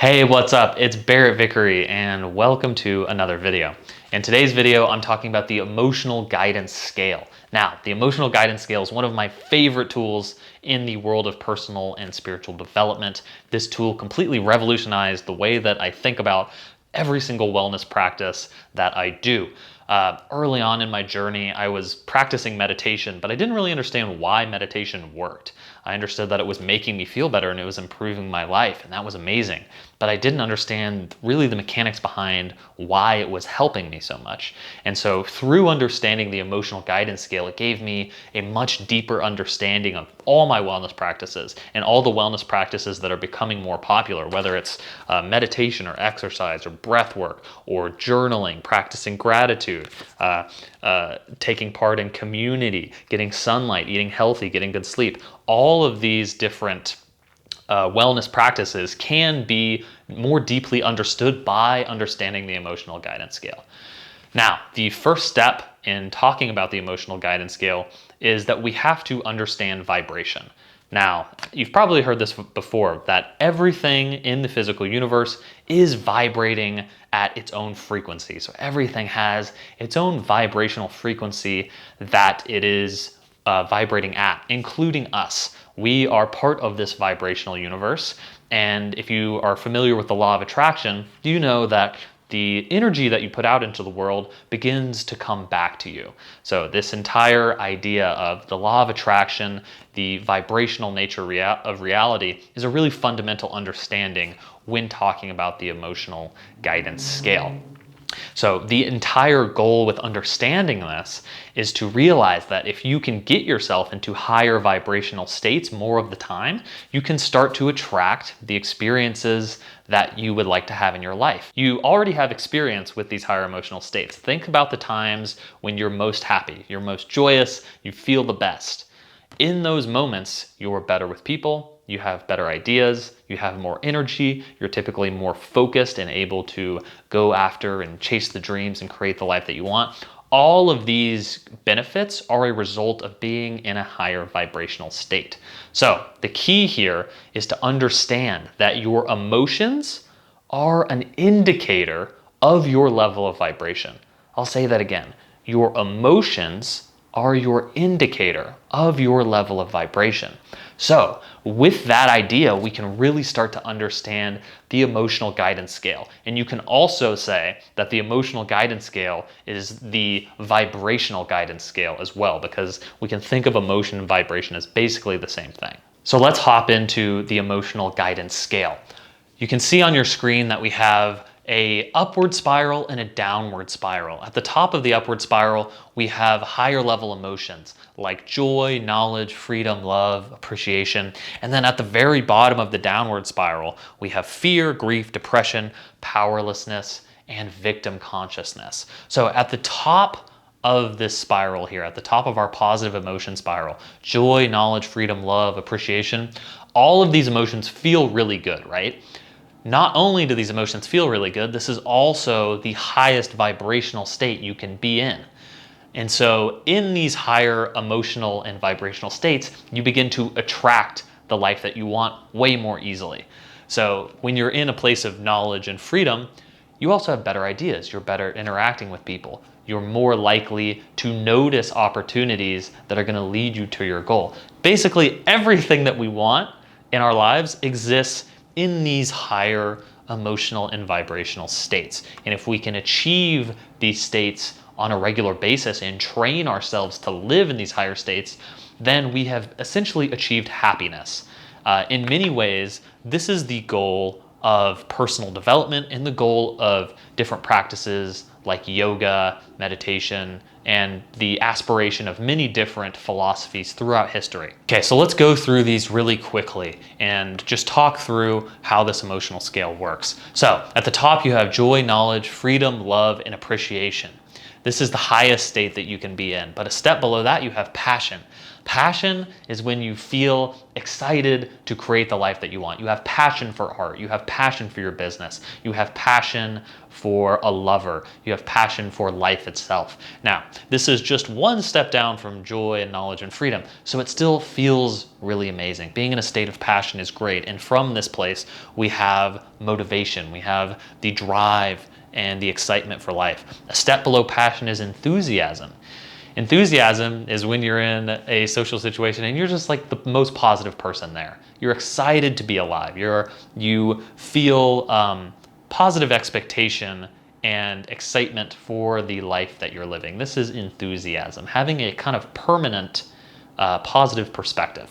Hey, what's up? It's Barrett Vickery and welcome to another video. In today's video, I'm talking about the emotional guidance scale. Now, the emotional guidance scale is one of my favorite tools in the world of personal and spiritual development. This tool completely revolutionized the way that I think about every single wellness practice that I do. Early on in my journey, I was practicing meditation, but I didn't really understand why meditation worked. I understood that it was making me feel better and it was improving my life, and that was amazing. But I didn't understand really the mechanics behind why it was helping me so much. And so through understanding the emotional guidance scale, it gave me a much deeper understanding of all my wellness practices and all the wellness practices that are becoming more popular, whether it's meditation or exercise or breath work or journaling, practicing gratitude, taking part in community, getting sunlight, eating healthy, getting good sleep. All of these different wellness practices can be more deeply understood by understanding the emotional guidance scale. Now, the first step in talking about the emotional guidance scale is that we have to understand vibration. Now, you've probably heard this before, that everything in the physical universe is vibrating at its own frequency. So everything has its own vibrational frequency that it is vibrating at, including us. We are part of this vibrational universe. And if you are familiar with the law of attraction, you know that the energy that you put out into the world begins to come back to you. So this entire idea of the law of attraction, the vibrational nature of reality, is a really fundamental understanding when talking about the emotional guidance scale. So the entire goal with understanding this is to realize that if you can get yourself into higher vibrational states more of the time, you can start to attract the experiences that you would like to have in your life. You already have experience with these higher emotional states. Think about the times when you're most happy, you're most joyous, you feel the best. In those moments, you're better with people, you have better ideas, you have more energy, you're typically more focused and able to go after and chase the dreams and create the life that you want. All of these benefits are a result of being in a higher vibrational state. So the key here is to understand that your emotions are an indicator of your level of vibration. I'll say that again. Your emotions are your indicator of your level of vibration. So with that idea, we can really start to understand the emotional guidance scale. And you can also say that the emotional guidance scale is the vibrational guidance scale as well, because we can think of emotion and vibration as basically the same thing. So let's hop into the emotional guidance scale. You can see on your screen that we have an upward spiral and a downward spiral. At the top of the upward spiral, we have higher level emotions like joy, knowledge, freedom, love, appreciation. And then at the very bottom of the downward spiral, we have fear, grief, depression, powerlessness, and victim consciousness. So at the top of this spiral here, at the top of our positive emotion spiral, joy, knowledge, freedom, love, appreciation, all of these emotions feel really good, right? Not only do these emotions feel really good, this is also the highest vibrational state you can be in. And so in these higher emotional and vibrational states, you begin to attract the life that you want way more easily. So when you're in a place of knowledge and freedom, you also have better ideas. You're better at interacting with people. You're more likely to notice opportunities that are going to lead you to your goal. Basically, everything that we want in our lives exists in these higher emotional and vibrational states. And if we can achieve these states on a regular basis and train ourselves to live in these higher states, then we have essentially achieved happiness. In many ways, this is the goal of personal development and the goal of different practices like yoga, meditation, and the aspiration of many different philosophies throughout history. Okay, so let's go through these really quickly and just talk through how this emotional scale works. So at the top, you have joy, knowledge, freedom, love, and appreciation. This is the highest state that you can be in. But a step below that, you have passion. Passion is when you feel excited to create the life that you want. You have passion for art. You have passion for your business. You have passion for a lover. You have passion for life itself. Now, this is just one step down from joy and knowledge and freedom. So it still feels really amazing. Being in a state of passion is great. And from this place, we have motivation. We have the drive and the excitement for life. A step below passion is enthusiasm. Enthusiasm is when you're in a social situation and you're just like the most positive person there. You're excited to be alive. You feel positive expectation and excitement for the life that you're living. This is enthusiasm, having a kind of permanent positive perspective.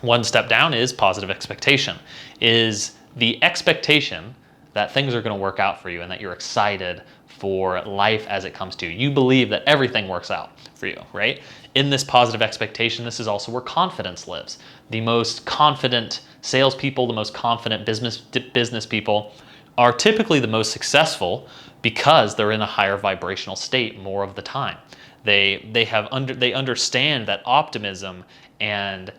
One step down is positive expectation, is the expectation that things are going to work out for you and that you're excited for life as it comes to you. You believe that everything works out for you, right? In this positive expectation, this is also where confidence lives. The most confident salespeople, the most confident business people are typically the most successful because they're in a higher vibrational state more of the time. They understand that optimism and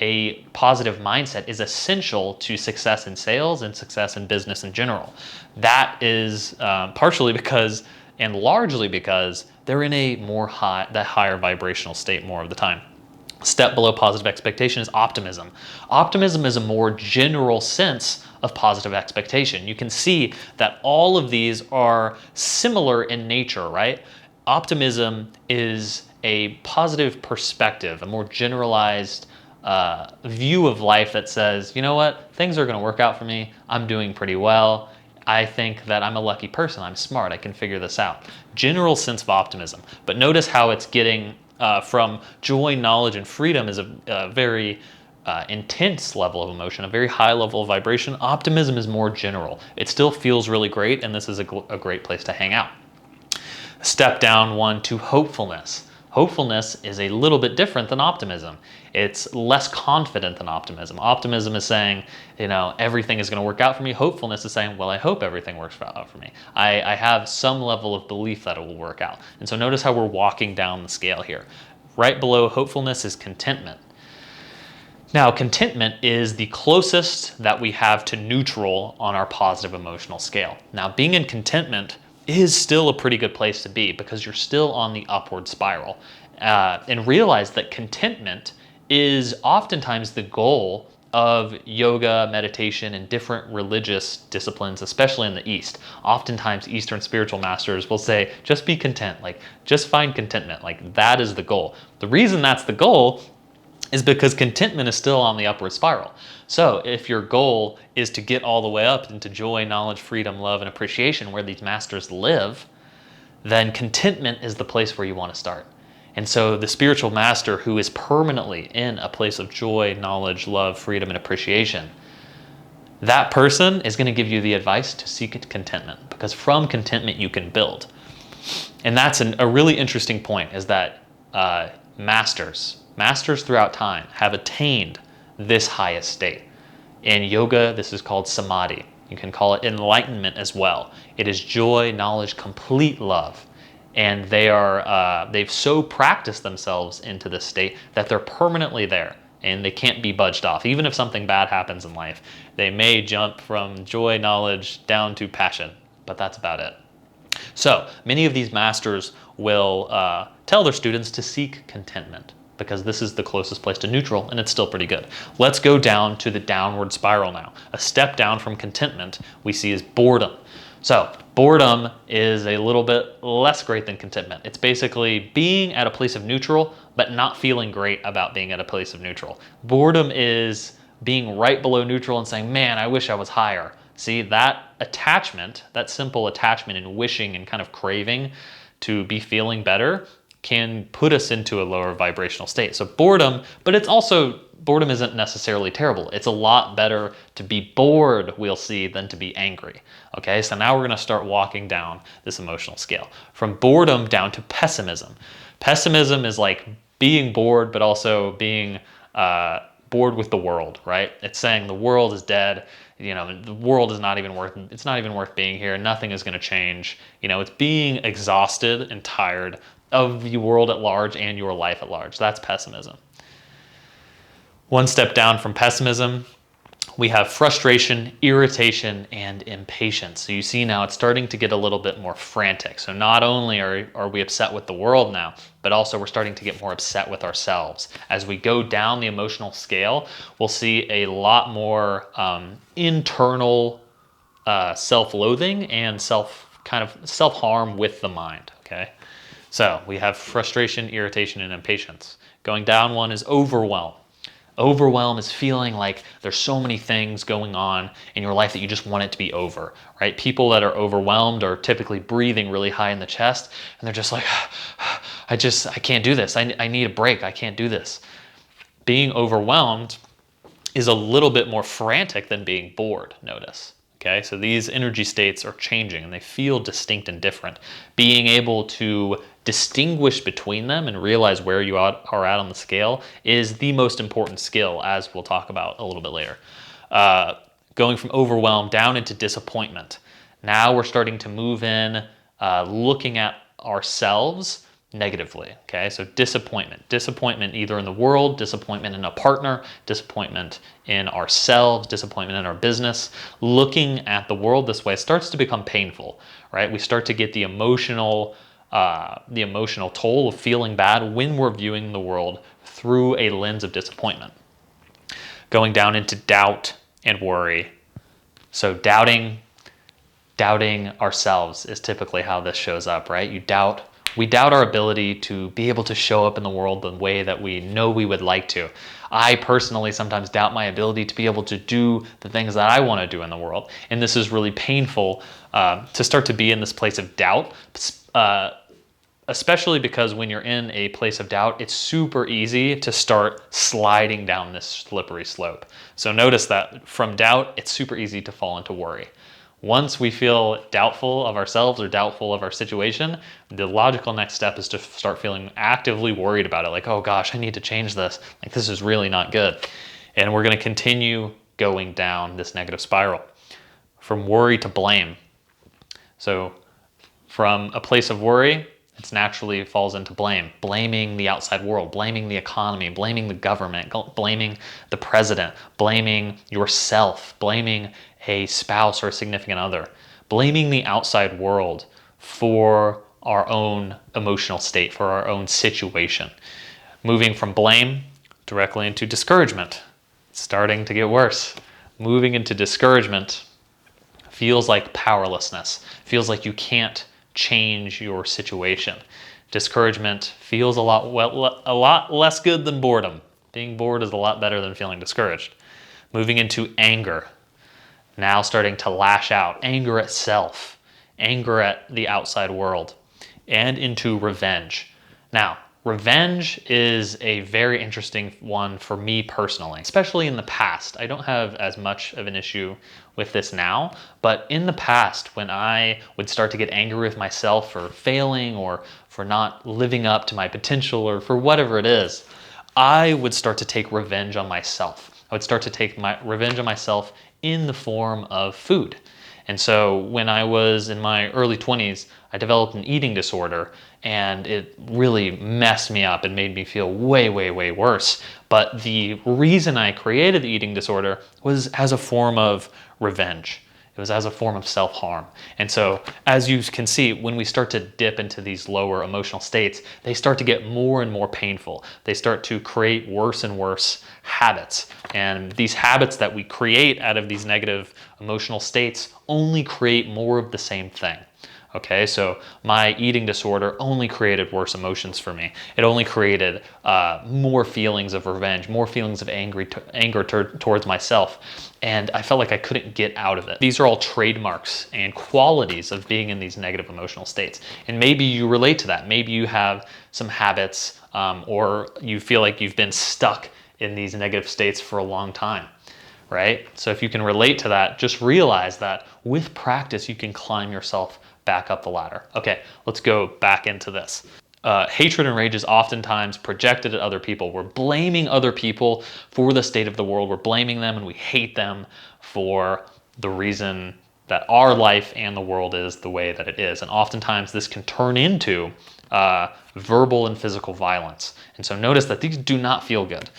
a positive mindset is essential to success in sales and success in business in general. That is partially because, and largely because, they're in a higher vibrational state more of the time. Step below positive expectation is optimism. Optimism is a more general sense of positive expectation. You can see that all of these are similar in nature, right? Optimism is a positive perspective, a more generalized view of life that says, you know what, things are going to work out for me. I'm doing pretty well. I think that I'm a lucky person. I'm smart. I can figure this out. General sense of optimism. But notice how it's getting from joy, knowledge, and freedom is a very intense level of emotion, a very high level of vibration. Optimism is more general. It still feels really great, and this is a great place to hang out. Step down one to hopefulness. Hopefulness is a little bit different than optimism. It's less confident than optimism. Optimism is saying, you know, everything is going to work out for me. Hopefulness is saying, well, I hope everything works out for me. I have some level of belief that it will work out. And so notice how we're walking down the scale here. Right below hopefulness is contentment. Now, contentment is the closest that we have to neutral on our positive emotional scale. Now, being in contentment is still a pretty good place to be because you're still on the upward spiral. And realize that contentment is oftentimes the goal of yoga, meditation, and different religious disciplines, especially in the East. Oftentimes, Eastern spiritual masters will say, just be content, like just find contentment, like that is the goal. The reason that's the goal is because contentment is still on the upward spiral. So if your goal is to get all the way up into joy, knowledge, freedom, love, and appreciation where these masters live, then contentment is the place where you want to start. And so the spiritual master who is permanently in a place of joy, knowledge, love, freedom, and appreciation, that person is going to give you the advice to seek contentment, because from contentment you can build. And that's a really interesting point, is that masters throughout time have attained this highest state. In yoga, this is called samadhi. You can call it enlightenment as well. It is joy, knowledge, complete love. And they've so practiced themselves into this state that they're permanently there and they can't be budged off. Even if something bad happens in life, they may jump from joy, knowledge down to passion, but that's about it. So many of these masters will tell their students to seek contentment, because this is the closest place to neutral and it's still pretty good. Let's go down to the downward spiral now. A step down from contentment we see is boredom. So boredom is a little bit less great than contentment. It's basically being at a place of neutral, but not feeling great about being at a place of neutral. Boredom is being right below neutral and saying, man, I wish I was higher. See, that attachment, that simple attachment and wishing and kind of craving to be feeling better can put us into a lower vibrational state. So boredom, but it's also, boredom isn't necessarily terrible. It's a lot better to be bored, we'll see, than to be angry. Okay, so now we're going to start walking down this emotional scale. From boredom down to pessimism. Pessimism is like being bored, but also being bored with the world, right? It's saying the world is dead. you know, the world is not even worth, it's not even worth being here. Nothing is going to change. You know, it's being exhausted and tired of the world at large and your life at large. That's pessimism. One step down from pessimism, we have frustration, irritation, and impatience. So you see now it's starting to get a little bit more frantic. So not only are we upset with the world now, but also we're starting to get more upset with ourselves. As we go down the emotional scale, we'll see a lot more internal self-loathing and self-harm with the mind, okay? So we have frustration, irritation, and impatience. Going down one is overwhelm. Overwhelm is feeling like there's so many things going on in your life that you just want it to be over, right? People that are overwhelmed are typically breathing really high in the chest, and they're just like, I can't do this. I need a break. I can't do this. Being overwhelmed is a little bit more frantic than being bored, notice. Okay, so these energy states are changing and they feel distinct and different. Being able to distinguish between them and realize where you are at on the scale is the most important skill, as we'll talk about a little bit later. Going from overwhelm down into disappointment. Now we're starting to move in, looking at ourselves negatively, okay? So disappointment either in the world, disappointment in a partner, disappointment in ourselves, disappointment in our business. Looking at the world this way starts to become painful, right? We start to get the emotional toll of feeling bad when we're viewing the world through a lens of disappointment. Going down into doubt and worry. So doubting ourselves is typically how this shows up, right? We doubt our ability to be able to show up in the world the way that we know we would like to. I personally sometimes doubt my ability to be able to do the things that I want to do in the world. And this is really painful to start to be in this place of doubt, especially because when you're in a place of doubt, it's super easy to start sliding down this slippery slope. So notice that from doubt, it's super easy to fall into worry. Once we feel doubtful of ourselves or doubtful of our situation, the logical next step is to start feeling actively worried about it. Like, oh gosh, I need to change this. Like, this is really not good. And we're going to continue going down this negative spiral from worry to blame. So from a place of worry, it naturally falls into blame. Blaming the outside world, blaming the economy, blaming the government, blaming the president, blaming yourself, blaming a spouse or a significant other, blaming the outside world for our own emotional state, for our own situation. Moving from blame directly into discouragement. It's starting to get worse. Moving into discouragement feels like powerlessness, feels like you can't change your situation. Discouragement feels a lot less good than boredom. Being bored is a lot better than feeling discouraged. Moving into anger. Now starting to lash out, anger at self, anger at the outside world, and into revenge. Now, revenge is a very interesting one for me personally, especially in the past. I don't have as much of an issue with this now, but in the past, when I would start to get angry with myself for failing or for not living up to my potential or for whatever it is, I would start to take revenge on myself. I would start to take my revenge on myself in the form of food. And so when I was in my early 20s, I developed an eating disorder, and it really messed me up and made me feel way, way, way worse. But the reason I created the eating disorder was as a form of revenge. It was as a form of self-harm. And so, as you can see, when we start to dip into these lower emotional states, they start to get more and more painful. They start to create worse and worse habits. And these habits that we create out of these negative emotional states only create more of the same thing. Okay, so my eating disorder only created worse emotions for me. It only created more feelings of revenge, more feelings of anger towards myself. And I felt like I couldn't get out of it. These are all trademarks and qualities of being in these negative emotional states. And maybe you relate to that. Maybe you have some habits or you feel like you've been stuck in these negative states for a long time. Right? So if you can relate to that, just realize that with practice, you can climb yourself back up the ladder. Okay, let's go back into this. Hatred and rage is oftentimes projected at other people. We're blaming other people for the state of the world. We're blaming them and we hate them for the reason that our life and the world is the way that it is. And oftentimes this can turn into verbal and physical violence. And so notice that these do not feel good,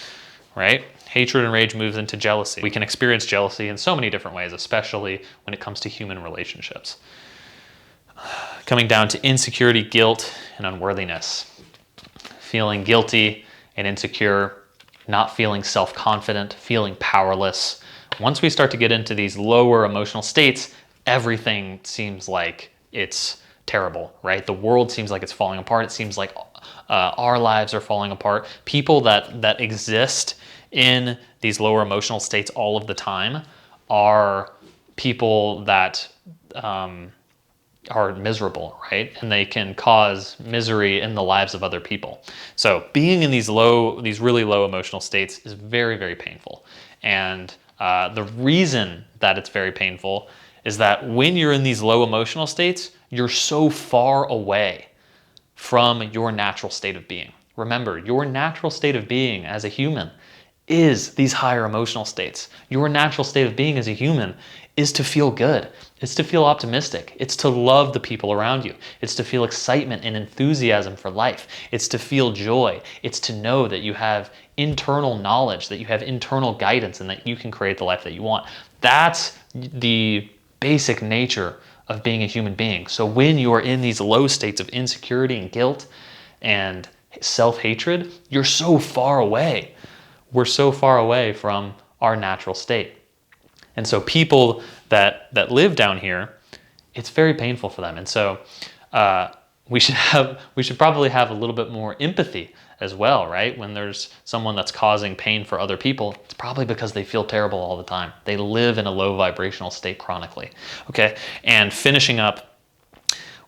right? Hatred and rage moves into jealousy. We can experience jealousy in so many different ways, especially when it comes to human relationships. Coming down to insecurity, guilt, and unworthiness. Feeling guilty and insecure, not feeling self-confident, feeling powerless. Once we start to get into these lower emotional states, everything seems like it's terrible, right? The world seems like it's falling apart. It seems like our lives are falling apart. People that exist in these lower emotional states all of the time are people that are miserable, right? And they can cause misery in the lives of other people. So being in these really low emotional states is very, very painful. And the reason that it's very painful is that when you're in these low emotional states, you're so far away from your natural state of being. Remember, your natural state of being as a human is these higher emotional states. Your natural state of being as a human is to feel good. It's to feel optimistic. It's to love the people around you. It's to feel excitement and enthusiasm for life. It's to feel joy. It's to know that you have internal knowledge, that you have internal guidance, and that you can create the life that you want. That's the basic nature of being a human being. So when you are in these low states of insecurity and guilt and self-hatred, you're so far away. We're so far away from our natural state. And so people that live down here, it's very painful for them. And so we should probably have a little bit more empathy as well, right? When there's someone that's causing pain for other people, it's probably because they feel terrible all the time. They live in a low vibrational state chronically, okay? And finishing up,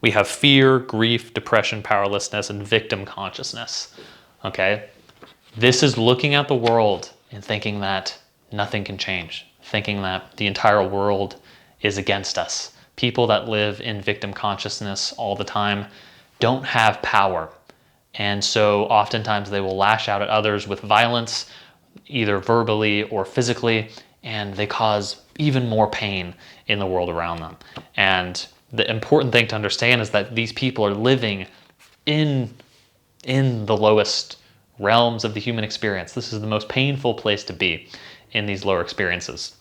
we have fear, grief, depression, powerlessness, and victim consciousness, okay? This is looking at the world and thinking that nothing can change, thinking that the entire world is against us. People that live in victim consciousness all the time don't have power. And so oftentimes they will lash out at others with violence, either verbally or physically, and they cause even more pain in the world around them. And the important thing to understand is that these people are living in the lowest realms of the human experience. This is the most painful place to be, in these lower experiences.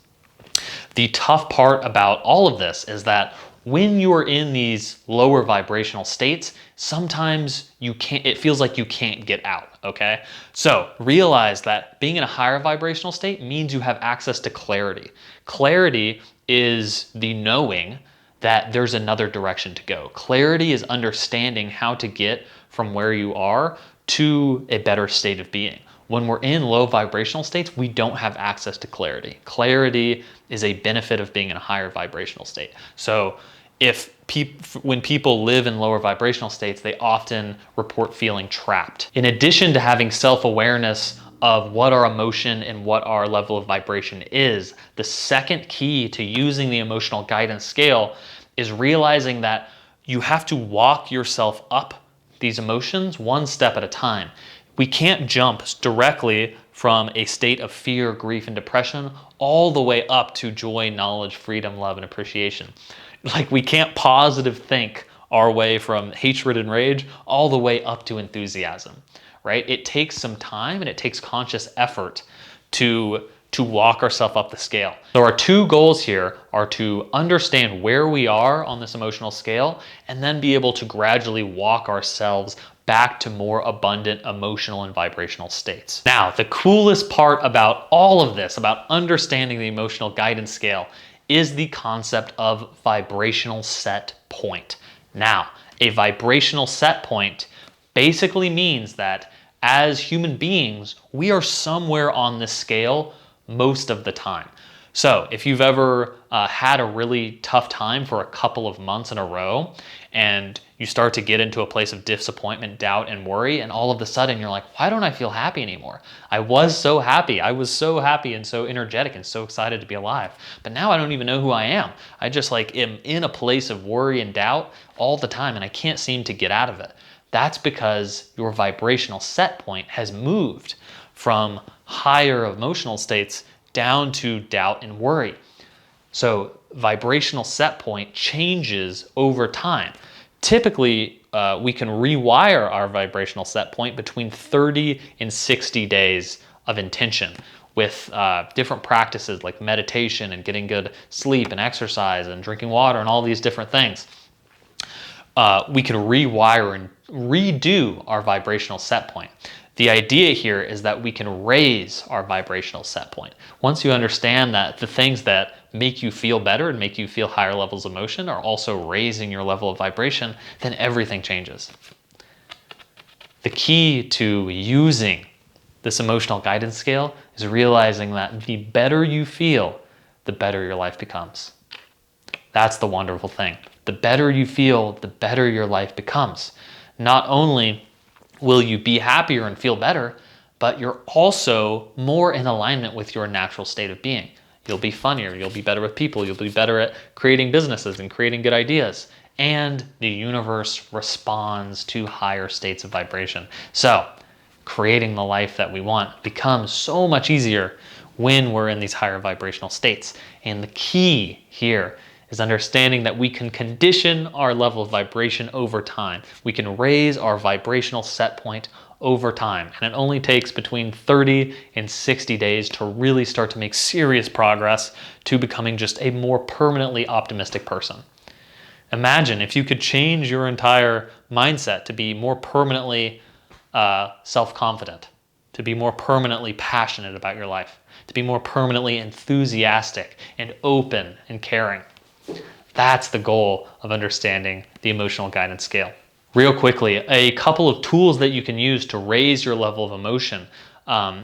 The tough part about all of this is that when you're in these lower vibrational states, sometimes it feels like you can't get out, okay? So realize that being in a higher vibrational state means you have access to clarity. Clarity is the knowing that there's another direction to go. Clarity is understanding how to get from where you are to a better state of being. When we're in low vibrational states, we don't have access to clarity. Clarity is a benefit of being in a higher vibrational state. So when people live in lower vibrational states, they often report feeling trapped. In addition to having self-awareness of what our emotion and what our level of vibration is, the second key to using the emotional guidance scale is realizing that you have to walk yourself up these emotions one step at a time. We can't jump directly from a state of fear, grief, and depression all the way up to joy, knowledge, freedom, love, and appreciation. Like, we can't positive think our way from hatred and rage all the way up to enthusiasm, right? It takes some time and it takes conscious effort to walk ourselves up the scale. So our two goals here are to understand where we are on this emotional scale and then be able to gradually walk ourselves back to more abundant emotional and vibrational states. Now, the coolest part about all of this, about understanding the emotional guidance scale, is the concept of vibrational set point. Now, a vibrational set point basically means that as human beings, we are somewhere on this scale most of the time. So if you've ever had a really tough time for a couple of months in a row and you start to get into a place of disappointment, doubt, and worry, and all of a sudden you're like, why don't I feel happy anymore? I was so happy. I was so happy and so energetic and so excited to be alive. But now I don't even know who I am. I just am in a place of worry and doubt all the time and I can't seem to get out of it. That's because your vibrational set point has moved from higher emotional states down to doubt and worry. So vibrational set point changes over time. Typically, we can rewire our vibrational set point between 30 and 60 days of intention with different practices like meditation and getting good sleep and exercise and drinking water and all these different things. We can rewire and redo our vibrational set point. The idea here is that we can raise our vibrational set point. Once you understand that the things that make you feel better and make you feel higher levels of emotion are also raising your level of vibration, then everything changes. The key to using this emotional guidance scale is realizing that the better you feel, the better your life becomes. That's the wonderful thing. The better you feel, the better your life becomes. Not only will you be happier and feel better, but you're also more in alignment with your natural state of being. You'll be funnier, you'll be better with people, you'll be better at creating businesses and creating good ideas. And the universe responds to higher states of vibration. So, creating the life that we want becomes so much easier when we're in these higher vibrational states. And the key here is understanding that we can condition our level of vibration over time. We can raise our vibrational set point over time. And it only takes between 30 and 60 days to really start to make serious progress to becoming just a more permanently optimistic person. Imagine if you could change your entire mindset to be more permanently self-confident, to be more permanently passionate about your life, to be more permanently enthusiastic and open and caring. That's the goal of understanding the emotional guidance scale. Real quickly, a couple of tools that you can use to raise your level of emotion.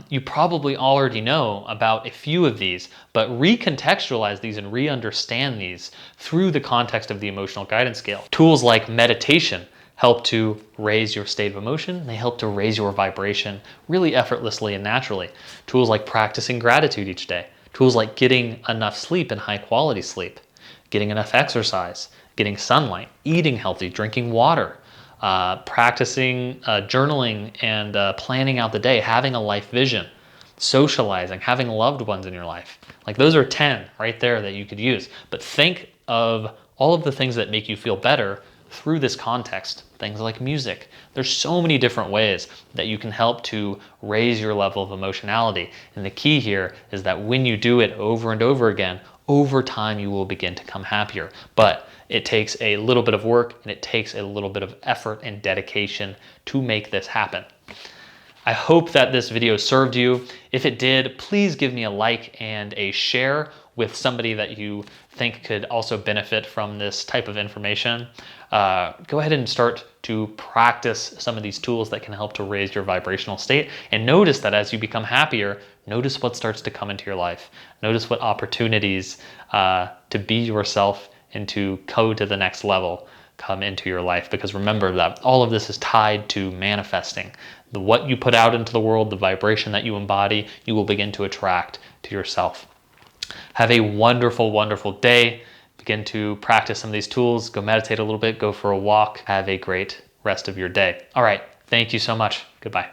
You probably already know about a few of these, but recontextualize these and re-understand these through the context of the emotional guidance scale. Tools like meditation help to raise your state of emotion. They help to raise your vibration really effortlessly and naturally. Tools like practicing gratitude each day. Tools like getting enough sleep and high quality sleep. Getting enough exercise, getting sunlight, eating healthy, drinking water, practicing journaling and planning out the day, having a life vision, socializing, having loved ones in your life. Like those are 10 right there that you could use. But think of all of the things that make you feel better through this context. Things like music. There's so many different ways that you can help to raise your level of emotionality. And the key here is that when you do it over and over again, over time you will begin to become happier. But it takes a little bit of work and it takes a little bit of effort and dedication to make this happen. I hope that this video served you. If it did, please give me a like and a share with somebody that you think could also benefit from this type of information. Go ahead and start to practice some of these tools that can help to raise your vibrational state. And notice that as you become happier, notice what starts to come into your life. Notice what opportunities to be yourself and to go to the next level come into your life. Because remember that all of this is tied to manifesting. What you put out into the world, the vibration that you embody, you will begin to attract to yourself. Have a wonderful, wonderful day. Begin to practice some of these tools. Go meditate a little bit. Go for a walk. Have a great rest of your day. All right. Thank you so much. Goodbye.